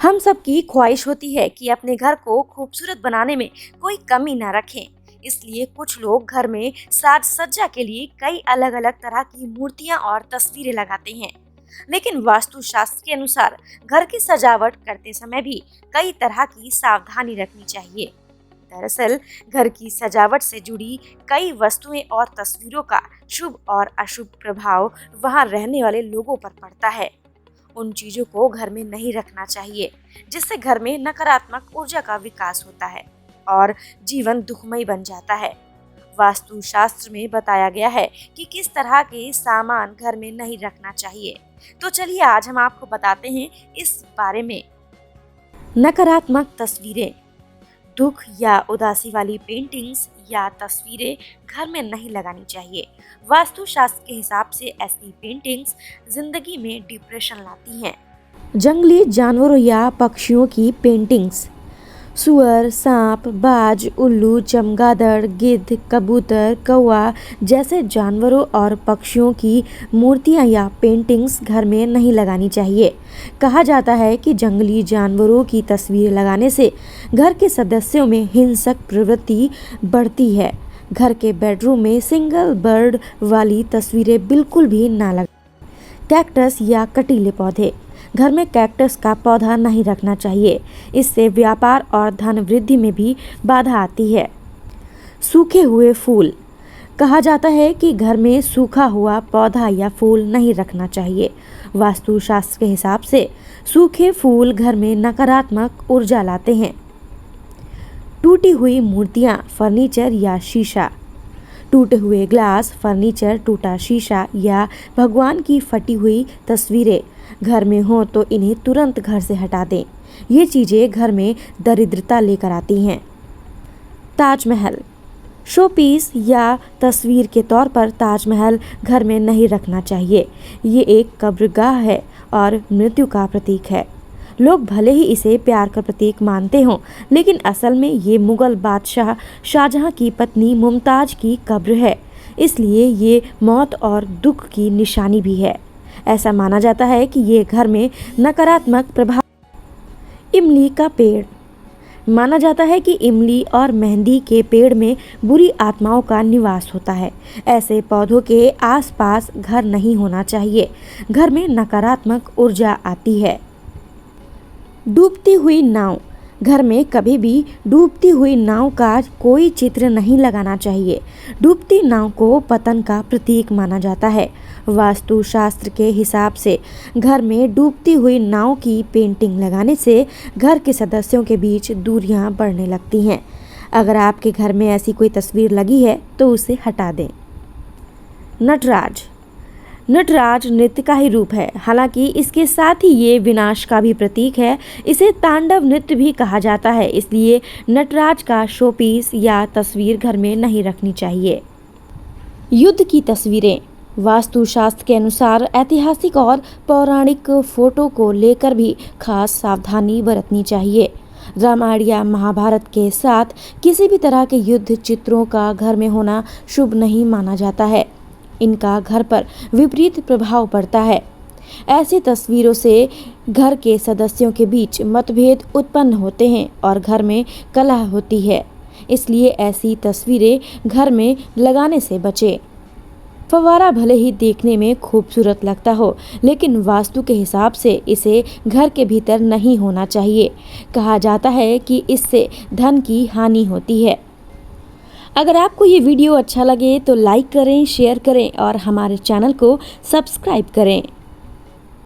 हम सबकी ख्वाहिश होती है कि अपने घर को खूबसूरत बनाने में कोई कमी न रखें। इसलिए कुछ लोग घर में साज सज्जा के लिए कई अलग अलग तरह की मूर्तियां और तस्वीरें लगाते हैं। लेकिन वास्तुशास्त्र के अनुसार घर की सजावट करते समय भी कई तरह की सावधानी रखनी चाहिए। दरअसल घर की सजावट से जुड़ी कई वस्तुएं और तस्वीरों का शुभ और अशुभ प्रभाव वहां रहने वाले लोगों पर पड़ता है। उन चीजों को घर में नहीं रखना चाहिए जिससे घर में नकारात्मक ऊर्जा का विकास होता है और जीवन दुखमय बन जाता है। वास्तुशास्त्र में बताया गया है कि किस तरह के सामान घर में नहीं रखना चाहिए। तो चलिए आज हम आपको बताते हैं इस बारे में। नकारात्मक तस्वीरें, दुख या उदासी वाली पेंटिंग्स या तस्वीरें घर में नहीं लगानी चाहिए। वास्तुशास्त्र के हिसाब से ऐसी पेंटिंग्स जिंदगी में डिप्रेशन लाती हैं। जंगली जानवरों या पक्षियों की पेंटिंग्स, सुअर, सांप, बाज, उल्लू, चमगादड़, गिद्ध, कबूतर, कौवा जैसे जानवरों और पक्षियों की मूर्तियां या पेंटिंग्स घर में नहीं लगानी चाहिए। कहा जाता है कि जंगली जानवरों की तस्वीर लगाने से घर के सदस्यों में हिंसक प्रवृत्ति बढ़ती है। घर के बेडरूम में सिंगल बर्ड वाली तस्वीरें बिल्कुल भी ना लगाएं। कैक्टस या कटीले पौधे, घर में कैक्टस का पौधा नहीं रखना चाहिए। इससे व्यापार और धन वृद्धि में भी बाधा आती है। सूखे हुए फूल, कहा जाता है कि घर में सूखा हुआ पौधा या फूल नहीं रखना चाहिए। वास्तुशास्त्र के हिसाब से सूखे फूल घर में नकारात्मक ऊर्जा लाते हैं। टूटी हुई मूर्तियां, फर्नीचर या शीशा, टूटे हुए ग्लास, फर्नीचर, टूटा शीशा या भगवान की फटी हुई तस्वीरें घर में हो तो इन्हें तुरंत घर से हटा दें। ये चीजें घर में दरिद्रता लेकर आती हैं। ताजमहल, शो पीस या तस्वीर के तौर पर ताजमहल घर में नहीं रखना चाहिए। ये एक कब्रगाह है और मृत्यु का प्रतीक है। लोग भले ही इसे प्यार का प्रतीक मानते हों, लेकिन असल में ये मुगल बादशाह शाहजहां की पत्नी मुमताज की कब्र है। इसलिए ये मौत और दुख की निशानी भी है। ऐसा माना जाता है कि ये घर में नकारात्मक प्रभाव। इमली का पेड़, माना जाता है कि इमली और मेहंदी के पेड़ में बुरी आत्माओं का निवास होता है। ऐसे पौधों के आसपास घर नहीं होना चाहिए। घर में नकारात्मक ऊर्जा आती है। डूबती हुई नाव, घर में कभी भी डूबती हुई नाव का कोई चित्र नहीं लगाना चाहिए। डूबती नाव को पतन का प्रतीक माना जाता है। वास्तुशास्त्र के हिसाब से घर में डूबती हुई नाव की पेंटिंग लगाने से घर के सदस्यों के बीच दूरियां बढ़ने लगती हैं। अगर आपके घर में ऐसी कोई तस्वीर लगी है तो उसे हटा दें। नटराज, नटराज नृत्य का ही रूप है, हालांकि इसके साथ ही ये विनाश का भी प्रतीक है। इसे तांडव नृत्य भी कहा जाता है। इसलिए नटराज का शोपीस या तस्वीर घर में नहीं रखनी चाहिए। युद्ध की तस्वीरें, वास्तुशास्त्र के अनुसार ऐतिहासिक और पौराणिक फोटो को लेकर भी खास सावधानी बरतनी चाहिए। रामायण या महाभारत के साथ किसी भी तरह के युद्ध चित्रों का घर में होना शुभ नहीं माना जाता है। इनका घर पर विपरीत प्रभाव पड़ता है। ऐसी तस्वीरों से घर के सदस्यों के बीच मतभेद उत्पन्न होते हैं और घर में कलह होती है। इसलिए ऐसी तस्वीरें घर में लगाने से बचें। फव्वारा भले ही देखने में खूबसूरत लगता हो, लेकिन वास्तु के हिसाब से इसे घर के भीतर नहीं होना चाहिए। कहा जाता है कि इससे धन की हानि होती है। अगर आपको ये वीडियो अच्छा लगे तो लाइक करें, शेयर करें और हमारे चैनल को सब्सक्राइब करें।